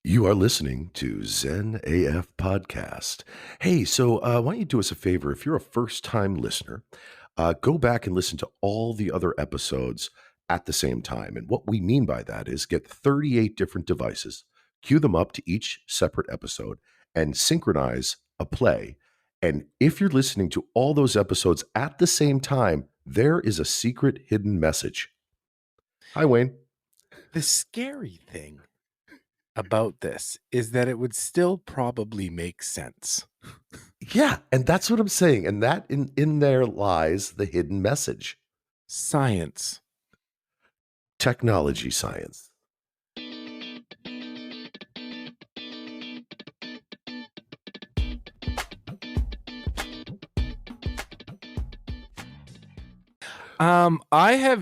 You are listening to Zen AF Podcast. Hey, so why don't you do us a favor? If you're a first time listener, go back and listen to all the other episodes at the same time. And what we mean by that is get 38 different devices, cue them up to each separate episode, and synchronize a play. And if you're listening to all those episodes at the same time, there is a secret hidden message. Hi, Wayne. The scary thing about this is that it would still probably make sense. Yeah, and that's what I'm saying. And that in there lies the hidden message. Science. Technology science.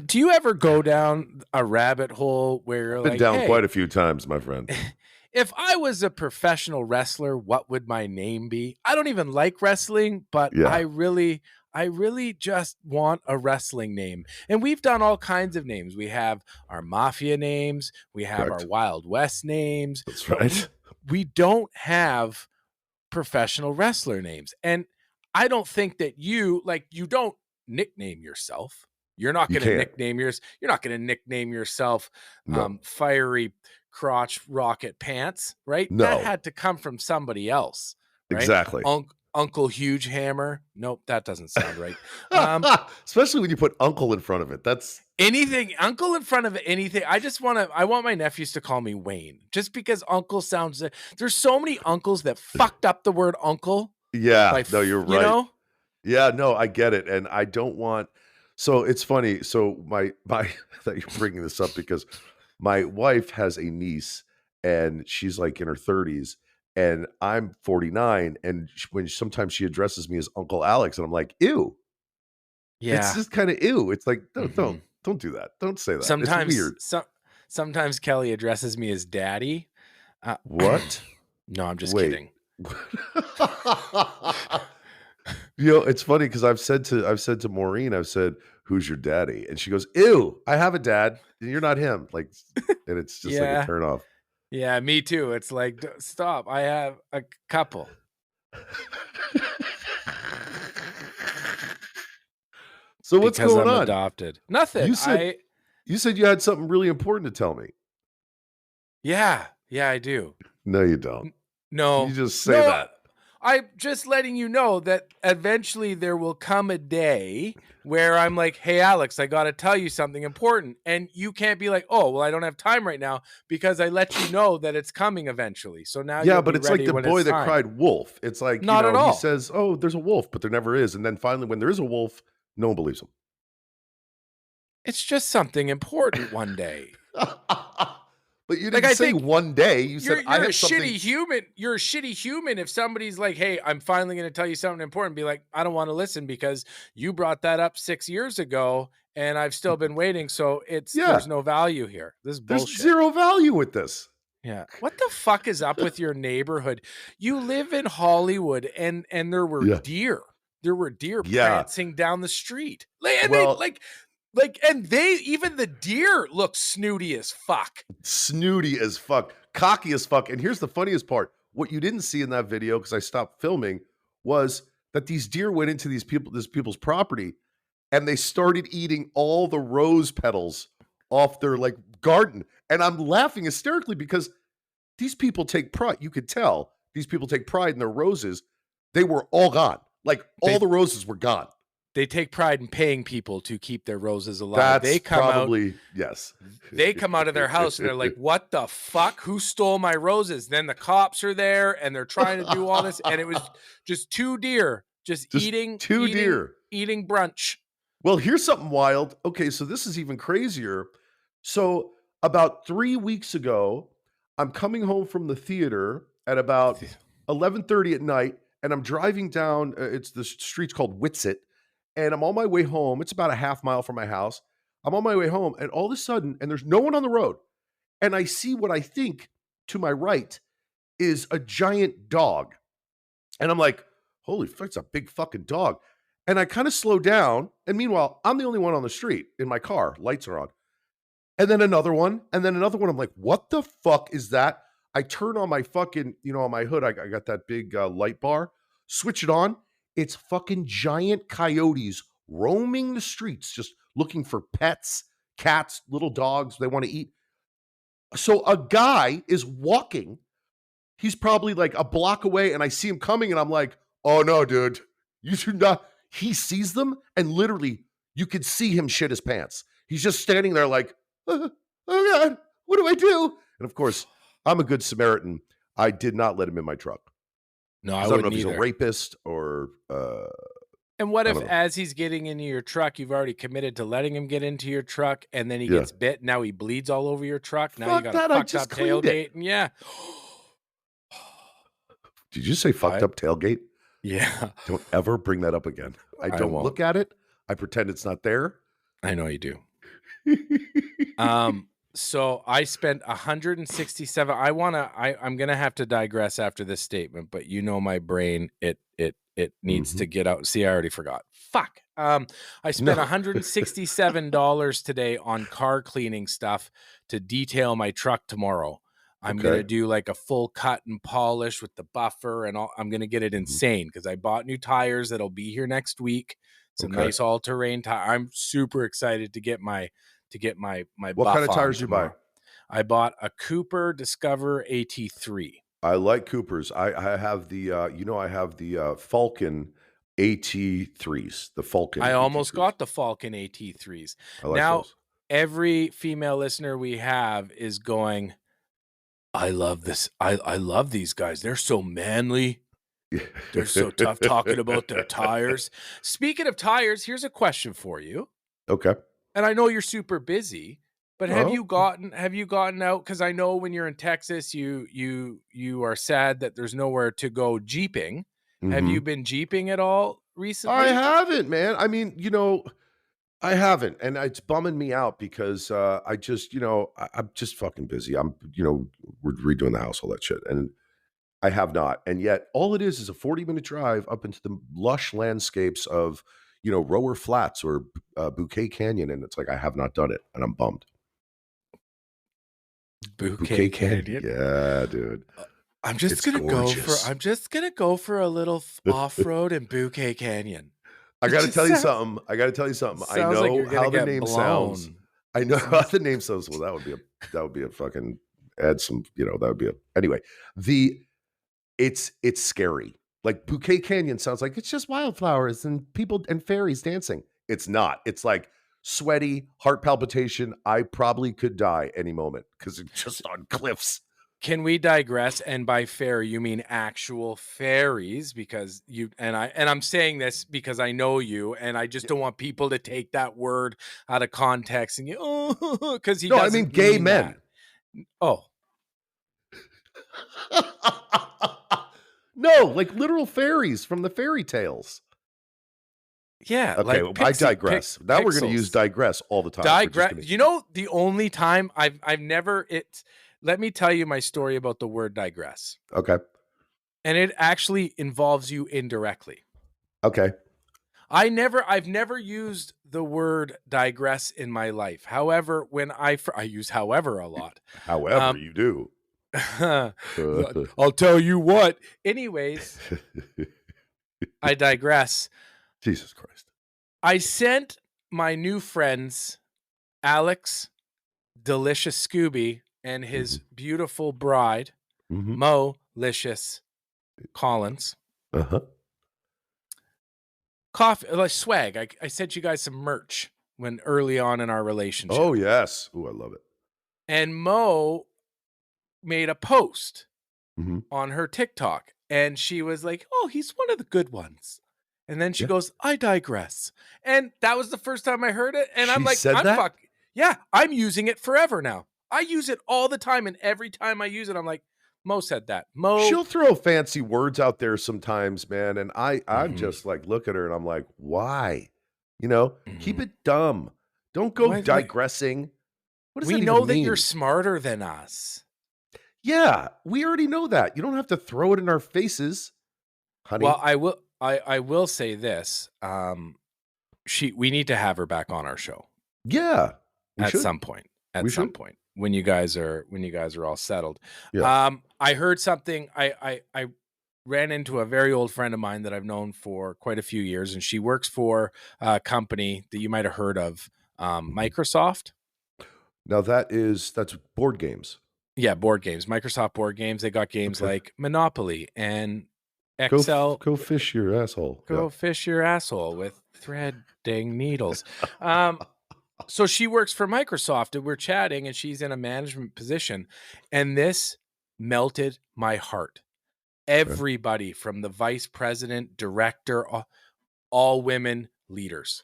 Do you ever go down a rabbit hole where you're Been like, down hey, quite a few times, my friend. if I was a professional wrestler, what would my name be? I don't even like wrestling, but Yeah. I really just want a wrestling name. And we've done all kinds of names. We have our mafia names, we have Correct. our Wild West names. That's right. We don't have professional wrestler names. And I don't think that you don't nickname yourself. You're not going to nickname yours. You're not going to nickname yourself Fiery Crotch Rocket Pants, right? No. That had to come from somebody else. Right? Exactly. Uncle Huge Hammer. Nope, that doesn't sound right. Especially when you put uncle in front of it. That's anything, uncle in front of anything. I want my nephews to call me Wayne, just because uncle sounds, there's so many uncles that fucked up the word uncle. Yeah, no, you're right. You know? Yeah, no, I get it. And I don't want, so it's funny. So my that you're bringing this up because my wife has a niece and she's like in her 30s and I'm 49. And when sometimes she addresses me as Uncle Alex and I'm like, ew. Yeah. It's just kind of ew. It's like, don't do that. Don't say that. Sometimes, it's weird. Sometimes Kelly addresses me as daddy. What? No, I'm just kidding. You know, it's funny because I've said to Maureen, I've said, "Who's your daddy?" And she goes, "Ew, I have a dad, and you're not him." Like, and it's just like a turn off. Yeah, me too. It's like, stop. I have a couple. So what's going on? Adopted. Nothing. You said you had something really important to tell me. Yeah, I do. No, you don't. No, you just say that. I'm just letting you know that eventually there will come a day where I'm like, hey, Alex, I got to tell you something important. And you can't be like, oh, well, I don't have time right now because I let you know that it's coming eventually. So now yeah, but it's like the boy that cried wolf. It's like, not at all. He says, oh, there's a wolf, but there never is. And then finally, when there is a wolf, no one believes him. It's just something important one day. But you didn't say one day. You said I have something. Shitty human. You're a shitty human if somebody's like, hey, I'm finally going to tell you something important. Be like, I don't want to listen because you brought that up 6 years ago and I've still been waiting. So there's no value here. This is bullshit. There's zero value with this. Yeah. What the fuck is up with your neighborhood? You live in Hollywood and there were deer. There were deer prancing down the street. And even the deer look snooty as fuck. Snooty as fuck. Cocky as fuck. And here's the funniest part. What you didn't see in that video, because I stopped filming, was that these deer went into this people's property and they started eating all the rose petals off their garden. And I'm laughing hysterically because these people take pride. You could tell these people take pride in their roses. They were all gone. All the roses were gone. They take pride in paying people to keep their roses alive. Yes. They come out of their house and they're like, what the fuck? Who stole my roses? Then the cops are there and they're trying to do all this. And it was just two deer eating brunch. Well, here's something wild. Okay, so this is even crazier. So about 3 weeks ago, I'm coming home from the theater at about 11:30 at night, and I'm driving down, it's the street's called Whitsett, and I'm on my way home. It's about a half mile from my house. I'm on my way home, and all of a sudden, and there's no one on the road, and I see what I think to my right is a giant dog. And I'm like, holy fuck, it's a big fucking dog. And I kind of slow down, and meanwhile, I'm the only one on the street in my car. Lights are on. And then another one, and then another one. I'm like, what the fuck is that? I turn on my fucking, on my hood, I got that big light bar, switch it on. It's fucking giant coyotes roaming the streets, just looking for pets, cats, little dogs they want to eat. So a guy is walking. He's probably like a block away, and I see him coming, and I'm like, oh no, dude, you should not. He sees them, and literally, you could see him shit his pants. He's just standing there like, oh God, what do I do? And of course, I'm a good Samaritan. I did not let him in my truck No, I because I don't know if wouldn't he's a either. rapist or And what I if, don't know. as he's getting into your truck, you've already committed to letting him get into your truck, and then he Yeah. gets bit? Now he bleeds all over your truck. Now you Fuck got a that. I fucked just up cleaned it. tailgate. And yeah. Did you say fucked up tailgate? Yeah. Don't ever bring that up again. I don't won't. look at it. I pretend it's not there. I know you do. So I spent 167. I'm gonna have to digress after this statement, but my brain, it needs to get out. See, I already forgot. Fuck. I spent No. $167 today on car cleaning stuff to detail my truck tomorrow. I'm Okay. gonna do like a full cut and polish with the buffer and all. I'm gonna get it insane because I bought new tires that'll be here next week. Some Okay. nice all-terrain tire. I'm super excited to get my What buff kind of on tires you buy? tomorrow. I bought a Cooper Discover AT3. I like Coopers. I have the I have the Falcon AT3s. The Falcon. I almost AT3s. got the Falcon AT3s. I like Now, those. every female listener we have is going, I love this. I love these guys. They're so manly. They're so tough talking about their tires. Speaking of tires, here's a question for you. Okay. And I know you're super busy, but have Oh. you gotten out? Because I know when you're in Texas, you are sad that there's nowhere to go jeeping. Have you been jeeping at all recently? I haven't, man. I mean, I haven't, and it's bumming me out because I just, I'm just fucking busy. We're redoing the house, all that shit, and I have not. And yet, all it is a 40-minute drive up into the lush landscapes of, Rower Flats or Bouquet Canyon, and it's like I have not done it, and I'm bummed. Bouquet Canyon. Yeah, dude. I'm just gonna go for a little off-road in Bouquet Canyon. I got to tell you something. I know how the name sounds. I know how the name sounds. Well, that would be a fucking add some, that would be anyway. It's scary. Like Bouquet Canyon sounds like it's just wildflowers and people and fairies dancing. It's not. It's like sweaty, heart palpitation. I probably could die any moment because it's just on cliffs. Can we digress? And by fairy, you mean actual fairies? Because I'm saying this because I know you, and I just don't want people to take that word out of context and because he doesn't. I mean gay men. That. Oh. No, like literal fairies from the fairy tales. Yeah. Okay, like I digress. Now we're going to use digress all the time. Digress. The only time I've never let me tell you my story about the word digress. Okay. And it actually involves you indirectly. Okay. I've never used the word digress in my life. However, when I use however a lot. However, you do. I'll tell you what. Anyways, I digress. Jesus Christ. I sent my new friends, Alex, Delicious Skuby, and his beautiful bride, Mo Licious Collins. Coffee, like swag. I sent you guys some merch when early on in our relationship. Oh, yes. Oh, I love it. And Mo made a post on her TikTok, and she was like, oh, he's one of the good ones. And then she goes, I digress. And that was the first time I heard it. And I'm like, I'm using it forever now. I use it all the time. And every time I use it, I'm like, Mo said that. She'll throw fancy words out there sometimes, man. And I'm just like, look at her and I'm like, why? Keep it dumb. Don't go digressing. What does that even know that mean? You're smarter than us. Yeah, we already know that. You don't have to throw it in our faces, honey. Well, I will say this. We need to have her back on our show. Yeah. At some point. when you guys are all settled. Yeah. I heard something. I ran into a very old friend of mine that I've known for quite a few years, and she works for a company that you might have heard of, Mhm. Microsoft. Now that's board games. Yeah, board games, Microsoft board games. They got games Okay. like Monopoly and Excel. Go fish your asshole. Yeah. Go fish your asshole with threading needles. Um, so she works for Microsoft, and we're chatting, and she's in a management position, and this melted my heart. Okay. Everybody from the vice president, director, all women leaders.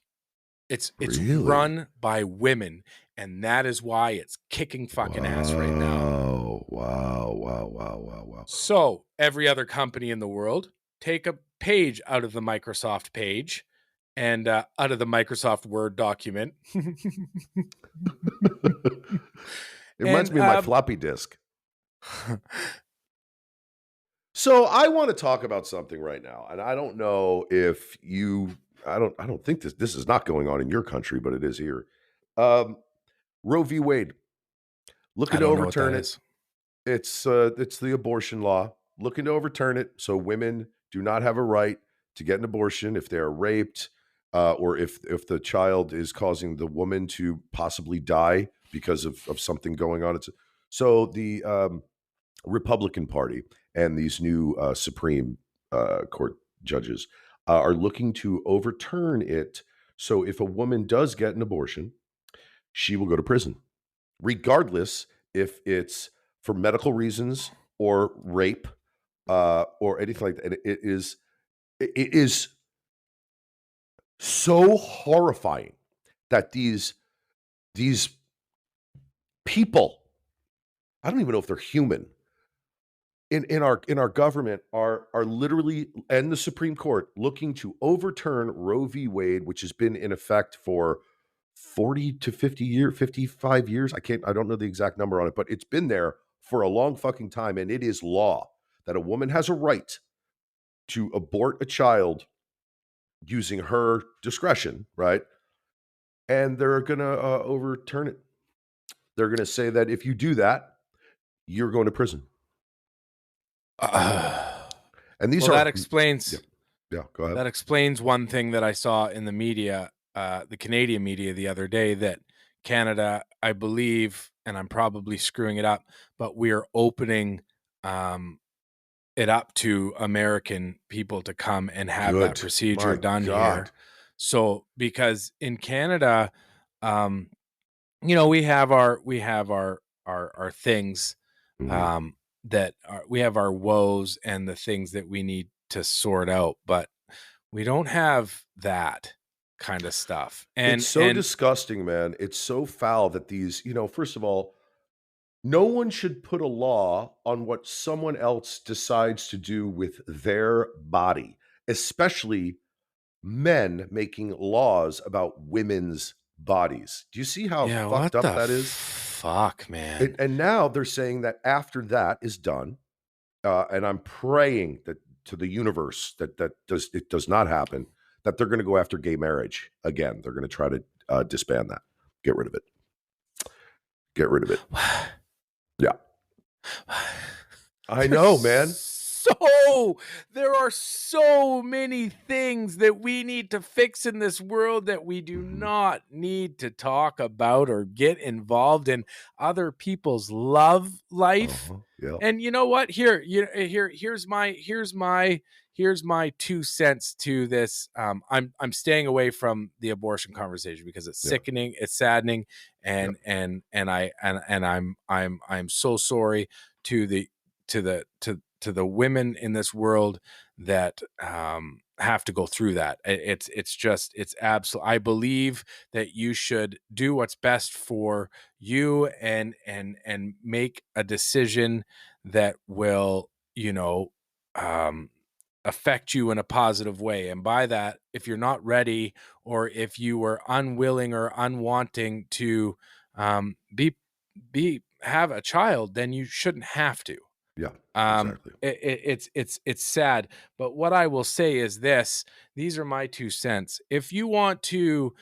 It's Really? run by women, and that is why it's kicking fucking ass right now. Wow. Wow. Wow. Wow. Wow. Wow. So every other company in the world, take a page out of the Microsoft page and out of the Microsoft Word document. It reminds And me of my floppy disk. So I want to talk about something right now, and I don't know if you. I don't think this is not going on in your country, but it is here. Um, Roe v. Wade, I looking to don't know what that overturn it. is. It's the abortion law, looking to overturn it so women do not have a right to get an abortion if they are raped, or if the child is causing the woman to possibly die because of something going on. So the Republican Party and these new Supreme Court judges are looking to overturn it. So if a woman does get an abortion, she will go to prison, regardless if it's for medical reasons or rape or anything like that. And it is so horrifying that these people, I don't even know if they're human, in our government are literally, and the Supreme Court, looking to overturn Roe v. Wade, which has been in effect for 40 to 55 years. I don't know the exact number on it, but it's been there for a long fucking time. And it is law that a woman has a right to abort a child using her discretion, right? And they're gonna overturn it. They're gonna say that if you do that, you're going to prison. And these Well, are, yeah, yeah, go ahead. that explains one thing that I saw in the media, the Canadian media the other day, that Canada, I believe, and I'm probably screwing it up, but we're opening um, it up to American people to come and have that Good. procedure My done here. God. So, because in Canada, um, we have our things, Mhm. um, that are, we have our woes and the things that we need to sort out, but we don't have that kind of stuff. It's And so disgusting, man. It's so foul that first of all, no one should put a law on what someone else decides to do with their body, especially men making laws about women's bodies. Do you see how yeah, fucked what up the that is? fuck, man? And now they're saying that after that is done, and I'm praying that to the universe that does not happen, that they're going to go after gay marriage again. They're going to try to disband that, get rid of it, get rid of it. Yeah, I know, man. There are so many things that we need to fix in this world that we do Hmm. not need to talk about or get involved in other people's love life. Yeah. And you know what? Here's my 2 cents to this. I'm staying away from the abortion conversation because it's Yeah. sickening, it's saddening, Yeah. and I'm so sorry to the women in this world that have to go through that. It's absolute. I believe that you should do what's best for you and make a decision that will, um, affect you in a positive way. And by that, if you're not ready, or if you were unwilling or unwanting to be have a child, then you shouldn't have to. Yeah. Exactly. It's sad, but what I will say is this: these are my 2 cents. If you want to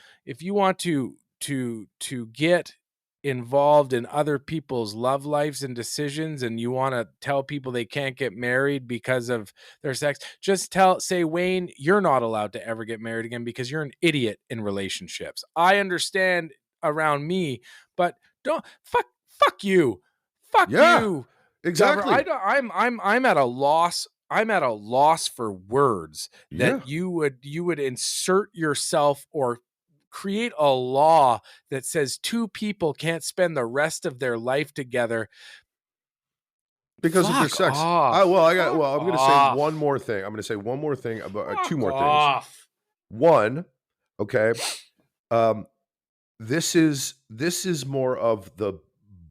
get involved in other people's love lives and decisions, and you want to tell people they can't get married because of their sex, just say, Wayne, you're not allowed to ever get married again because you're an idiot in relationships. I understand around me, but don't fuck you. Fuck Yeah, you. I exactly. don't, I'm at a loss. I'm at a loss for words that Yeah, you would insert yourself or create a law that says two people can't spend the rest of their life together. because of their Fuck sex. off. Fuck I'm gonna say one off. more thing. I'm gonna say one more thing about two Fuck more things. off. One, okay, um, this is more of the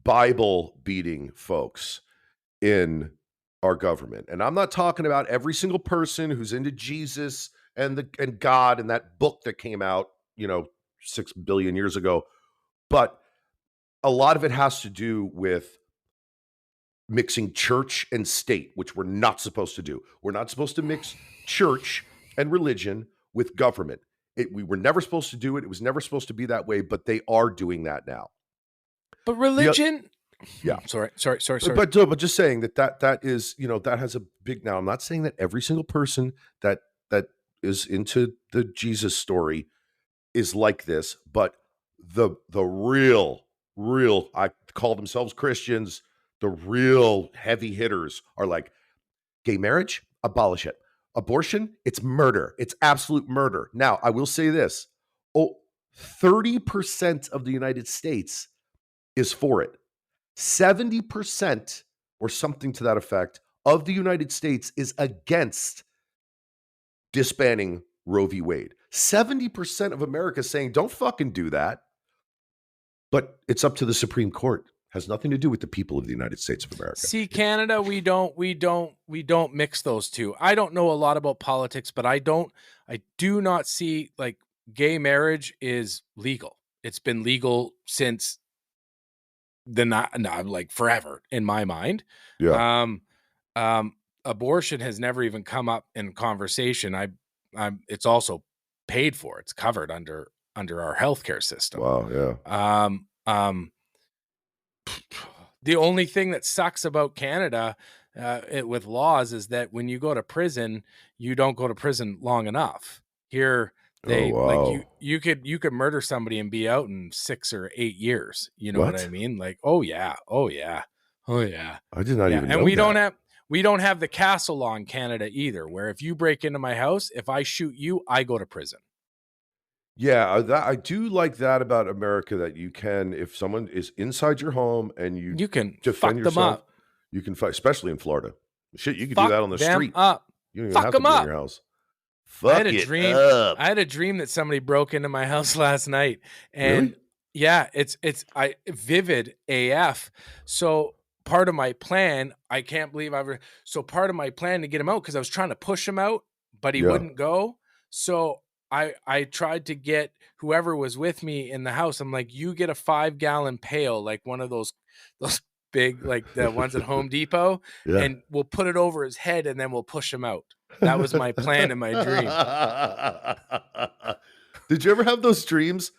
Bible beating folks in our government. And I'm not talking about every single person who's into Jesus and God and that book that came out, 6 billion years ago, but a lot of it has to do with mixing church and state, which we're not supposed to do. We're not supposed to mix church and religion with government. We were never supposed to do it. It was never supposed to be that way, but they are doing that now. But The religion. Yeah. Sorry. But just saying that is, that has a big. Now, I'm not saying that every single person that is into the Jesus story is like this, but the real, I call themselves Christians, the real heavy hitters are like, gay marriage, abolish it. Abortion, it's murder. It's absolute murder. Now, I will say this. Oh, 30% of the United States is for it. 70% or something to that effect of the United States is against disbanding Roe v. Wade. 70% of America is saying, don't fucking do that. But it's up to the Supreme Court. Has nothing to do with the people of the United States of America. See, Canada, we don't mix those two. I don't know a lot about politics, but I do not see, like, gay marriage is legal. It's been legal since like forever in my mind. Yeah. Abortion has never even come up in conversation. It's also paid for. It's covered under our healthcare system. Wow. Yeah. The only thing that sucks about Canada with laws is that when you go to prison, you don't go to prison long enough. Here, Oh, they like wow. you could murder somebody and be out in 6 or 8 years. You know what I What? mean? Like, oh yeah. I did not even And know that. we don't have the castle law in Canada either, where if you break into my house, if I shoot you, I go to prison. Yeah, I do like that about America, that you can, if someone is inside your home and you You can defend fuck them yourself, up. you can fight, especially in Florida. Shit, you could do that Fuck on the them street. up. You don't even Fuck have to them be in your up. house. I had Fuck a it dream. up. I had a dream that somebody broke into my house last night, and Really? yeah, it's I vivid AF. So part of my plan, I can't believe so part of my plan to get him out, because I was trying to push him out, but he Yeah. wouldn't go. So I tried to get whoever was with me in the house. I'm like, you get a 5-gallon pail, like one of those big, like the ones at Home Depot, Yeah. and we'll put it over his head, and then we'll push him out. That was my plan in my dream. Did you ever have those dreams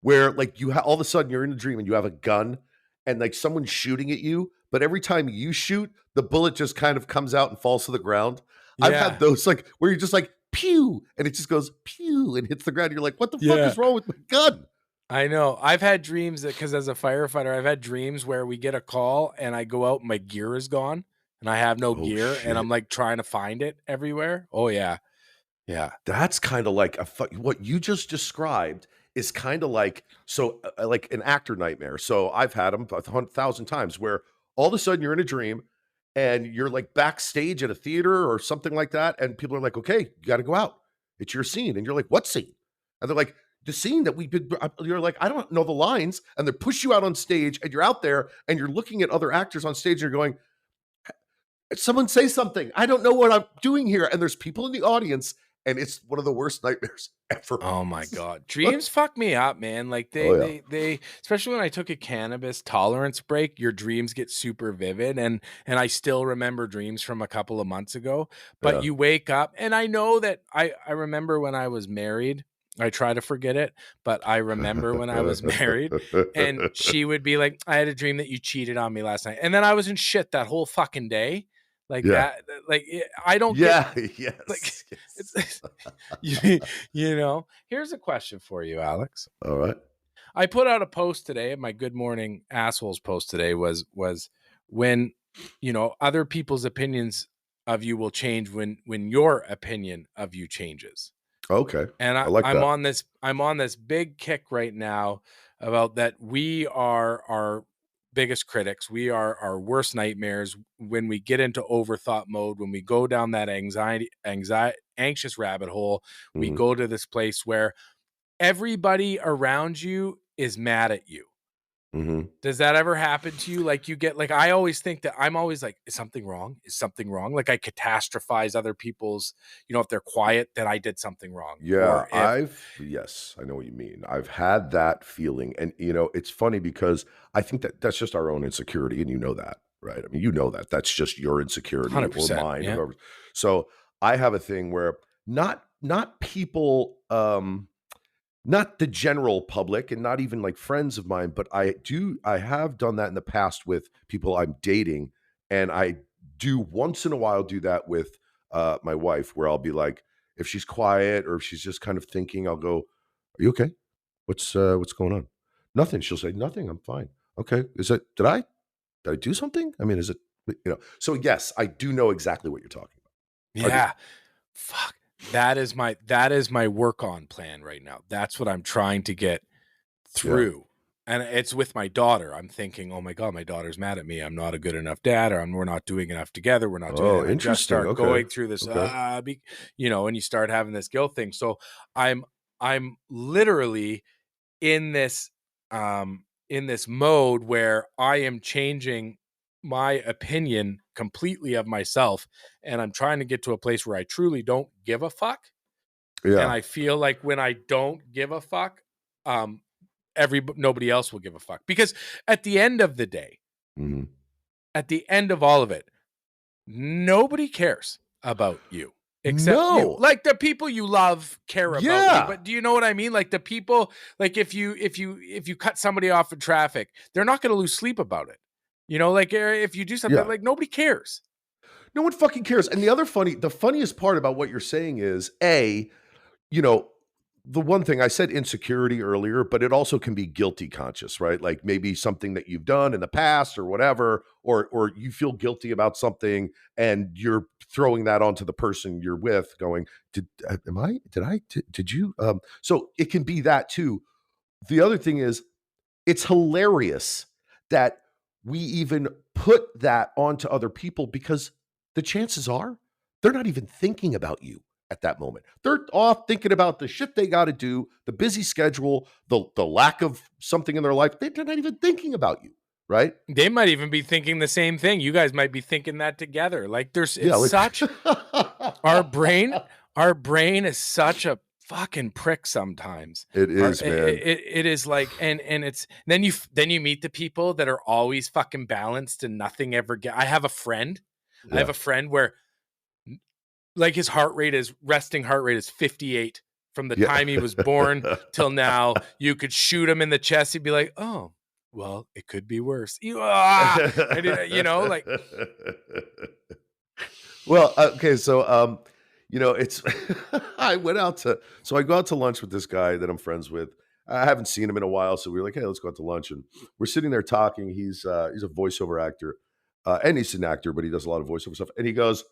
where, like, all of a sudden you're in a dream and you have a gun and, like, someone's shooting at you, but every time you shoot, the bullet just kind of comes out and falls to the ground? I've had Yeah. those, like, where you're just like, pew, and it just goes pew and hits the ground. You're like, what the fuck Yeah. is wrong with my gun? I know. I've had dreams that, because as a firefighter, I've had dreams where we get a call and I go out and my gear is gone and I have no Oh, gear and I'm shit. like trying to find it everywhere. Oh yeah. Yeah. That's kinda like what you just described is kinda like, like an actor nightmare. So I've had them 1,000 times where all of a sudden you're in a dream and you're, like, backstage at a theater or something like that, and people are like, "Okay, you gotta go out. It's your scene." And you're like, "What scene?" And they're like, "The scene that we did." You're like, "I don't know the lines." And they push you out on stage, and you're out there, and you're looking at other actors on stage, and you're going, "Someone say something. I don't know what I'm doing here." And there's people in the audience, and it's one of the worst nightmares ever. Oh my God. Dreams fuck me up, man. Like Oh, yeah. they especially when I took a cannabis tolerance break, your dreams get super vivid, and I still remember dreams from a couple of months ago. But Yeah. you wake up, and I know that I remember when I was married, I try to forget it, but I remember when I was married and she would be like, I had a dream that you cheated on me last night. And then I was in shit that whole fucking day. Like Yeah. that, I don't get Yeah. like Yes. Yes. it's you, you know. Here's a question for you, Alex. All right. I put out a post today. My Good Morning Assholes post today was when other people's opinions of you will change when your opinion of you changes. Okay. And I like I'm that. on this big kick right now about that we are our biggest critics. We are our worst nightmares when we get into overthought mode, when we go down that anxious rabbit hole. We Mhm. go to this place where everybody around you is mad at you. Mhm. Does that ever happen to you? Like you get like I always think that I'm always like, is something wrong? Is something wrong? Like I catastrophize other people's, if they're quiet, that I did something wrong. Yeah, Or if yes, I know what you mean. I've had that feeling. And, it's funny because I think that that's just our own insecurity. And you know that, right? I mean, you know that that's just your insecurity or 100%. mine or Yeah. whoever. So I have a thing where not people, not the general public and not even like friends of mine, but I have done that in the past with people I'm dating. And I do once in a while do that with my wife, where I'll be like, if she's quiet or if she's just kind of thinking, I'll go, "Are you okay? What's going on?" "Nothing." She'll say, "Nothing, I'm fine." "Okay. Did I do something? I mean, is it?" So yes, I do know exactly what you're talking about. I do. Yeah. Fuck. That is my work on plan right now. That's what I'm trying to get Yeah. through. And it's with my daughter. I'm thinking, oh my God, my daughter's mad at me. I'm not a good enough dad, or we're not doing enough together. We're not doing it. Oh, And I just interesting. start Okay. going through this, Okay. and you start having this guilt thing. So I'm literally in this mode where I am changing my opinion completely of myself, and I'm trying to get to a place where I truly don't give a fuck. And Yeah. I feel like when I don't give a fuck, um nobody else will give a fuck, because at the end of the day, Mhm. at the end of all of it, nobody cares about you except you. No. Like the people you love care about you, Yeah. but do you know what I mean? Like the people, like if you cut somebody off in traffic, they're not going to lose sleep about it. Like if you do something, Yeah. like nobody cares. No one fucking cares. And the funniest part about what you're saying is, you know, the one thing I said insecurity earlier, but it also can be guilty conscious, right? Like maybe something that you've done in the past or whatever, or you feel guilty about something and you're throwing that onto the person you're with, going, did you? So it can be that too. The other thing is, it's hilarious that we even put that onto other people, because the chances are they're not even thinking about you at that moment. They're off thinking about the shit they got to do, the busy schedule, the lack of something in their life. They're not even thinking about you, right? They might even be thinking the same thing. You guys might be thinking that together. Like Yeah, it's like such our brain our brain is such a fucking prick sometimes. it is, man. It is like, and it's then you meet the people that are always fucking balanced and nothing ever get. I have Yeah. a friend where like his resting heart rate is 58 from the Yeah. time he was born till now. You could shoot him in the chest, he'd be like, oh well, it could be worse. Like Well, okay, so it's I went out to so I go out to lunch with this guy that I'm friends with. I haven't seen him in a while, so we were like, "Hey, let's go out to lunch." And we're sitting there talking. He's a voiceover actor, and he's an actor, but he does a lot of voiceover stuff. And he goes,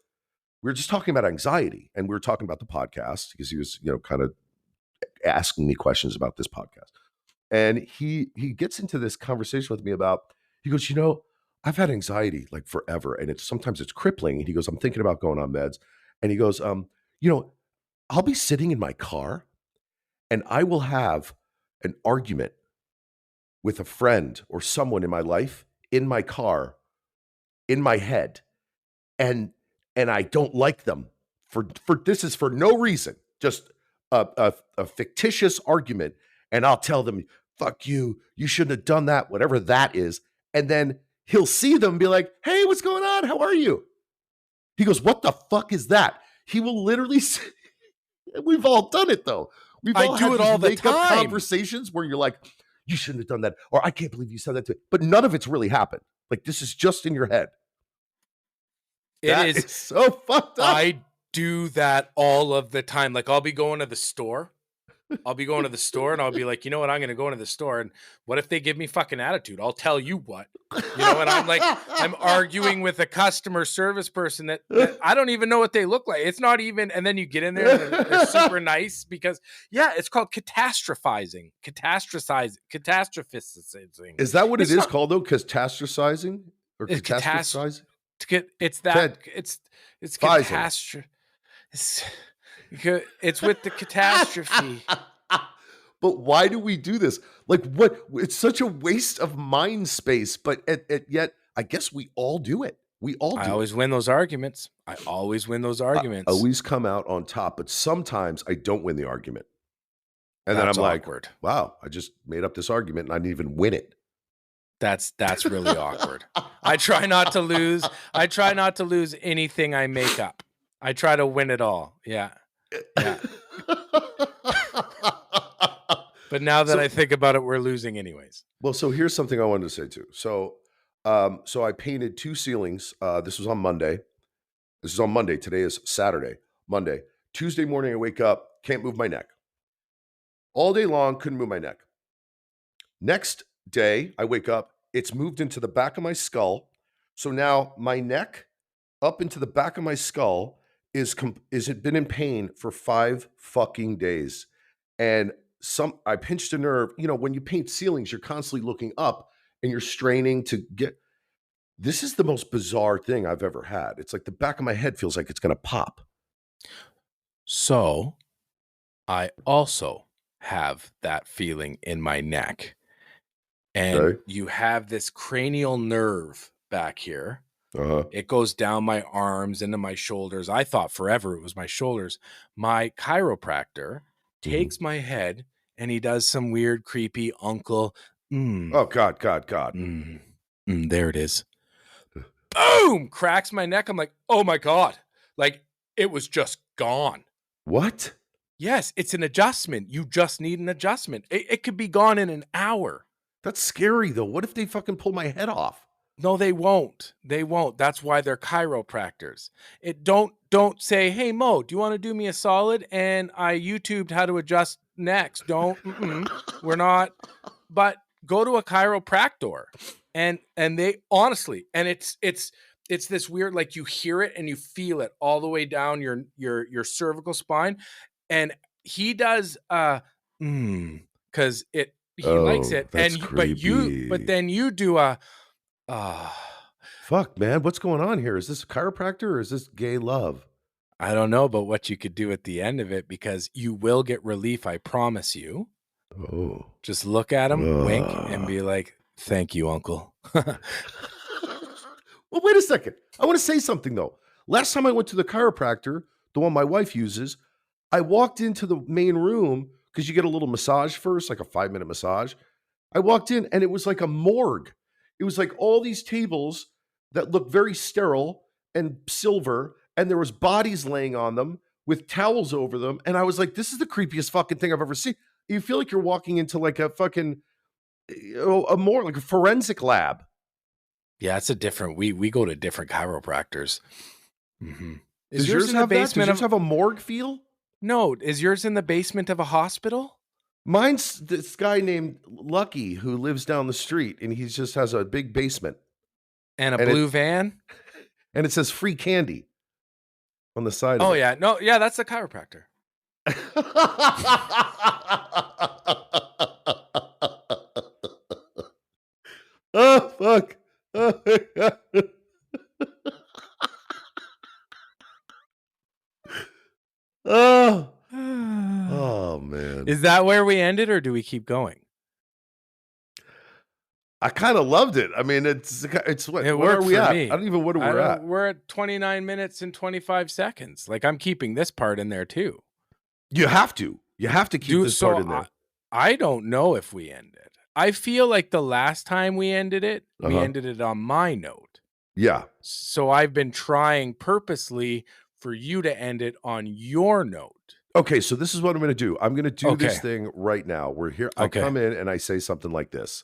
"We were just talking about anxiety, and we were talking about the podcast because he was, kind of asking me questions about this podcast." And he gets into this conversation with me about, he goes, "I've had anxiety like forever, and sometimes it's crippling." And he goes, "I'm thinking about going on meds." And he goes, you know, "I'll be sitting in my car and I will have an argument with a friend or someone in my life in my car, in my head, and I don't like them for this is for no reason, just a fictitious argument, and I'll tell them, 'Fuck you, you shouldn't have done that,' whatever that is, and then he'll see them and be like, 'Hey, what's going on? How are you?'" He goes, "What the fuck is that?" He will literally say, we've all done it though. We've I all do had it these all the make-up time. conversations where you're like, you shouldn't have done that, or I can't believe you said that to me. But none of it's really happened. Like, this is just in your head. That is so fucked up. I do that all of the time. Like, I'll be going to the store. and I'll be like, you know what? I'm going to go into the store. And what if they give me fucking attitude? I'll tell you what. You know, and I'm arguing with a customer service person that I don't even know what they look like. It's not even, and then you get in there and they're super nice because, yeah, it's called catastrophizing. Catastrophizing. Is that what it is called, though? Catastrophizing? Or It's catastrophizing? It's that, it's catastrophe. It's with the catastrophe. But why do we do this? Like, what? It's such a waste of mind space, but yet I guess we all do it. We all do. I always win those arguments. I always come out on top, but sometimes I don't win the argument. And That's then I'm awkward. like, wow, I just made up this argument and I didn't even win it. That's really awkward. I try not to lose. I try not to lose anything I make up. I try to win it all. Yeah. But now that I think about it, we're losing anyways. Well, so here's something I wanted to say too. So I painted 2 ceilings. This was on Monday. This is on Monday. Today is Saturday. Monday. Tuesday morning, I wake up, can't move my neck. All day long, couldn't move my neck. Next day, I wake up, it's moved into the back of my skull. So now my neck up into the back of my skull is been in pain for 5 fucking days. And I pinched a nerve. You know, when you paint ceilings, you're constantly looking up and you're straining to get. This is the most bizarre thing I've ever had. It's like the back of my head feels like it's going to pop. So I also have that feeling in my neck. And you have this cranial nerve back here. It goes down my arms into my shoulders. I thought forever it was my shoulders. My chiropractor takes my head and he does some weird, creepy uncle. Oh, God. There it is. Boom! Cracks my neck. I'm like, oh my God. Like, it was just gone. What? Yes, it's an adjustment. You just need an adjustment. It could be gone in an hour. That's scary, though. What if they fucking pull my head off? No, they won't. They won't. That's why they're chiropractors. Don't say, hey, Mo, do you want to do me a solid? And I YouTubed how to adjust necks. Don't. We're not. But go to a chiropractor. And they honestly, and it's this weird, like you hear it and you feel it all the way down your cervical spine. And he does because he likes it. That's and creepy. but then you do a fuck, man, what's going on here? Is this a chiropractor or is this gay love? I don't know, but what you could do at the end of it, because you will get relief, I promise you. Oh. Just look at him, wink, and be like, thank you, uncle. Well, wait a second. I want to say something, though. Last time I went to the chiropractor, the one my wife uses, I walked into the main room because you get a little massage first, like a 5-minute massage. I walked in and it was like a morgue. It was like all these tables that looked very sterile and silver, and there was bodies laying on them with towels over them. And I was like, this is the creepiest fucking thing I've ever seen. You feel like you're walking into like a fucking, like a forensic lab. Yeah, it's a different, we go to different chiropractors. Mm-hmm. Does yours have that? Does yours have a morgue feel? No. Is yours in the basement of a hospital? Mine's this guy named Lucky who lives down the street, and he just has a big basement. And a blue van? And it says free candy on the side of it. Oh, yeah. No, yeah, that's the chiropractor. Oh, fuck. Oh, man. Is that where we ended, or do we keep going? I kind of loved it. I mean, it's what? It where are we at? Me. I don't even know what we're at. We're at 29 minutes and 25 seconds. Like, I'm keeping this part in there too. You have to. You have to keep this part in there. I don't know if we ended. I feel like the last time we ended it, we ended it on my note. Yeah. So I've been trying purposely for you to end it on your note. Okay, so this is what I'm gonna do. I'm gonna do this Okay. thing right now. We're here. I Okay. come in and I say something like this.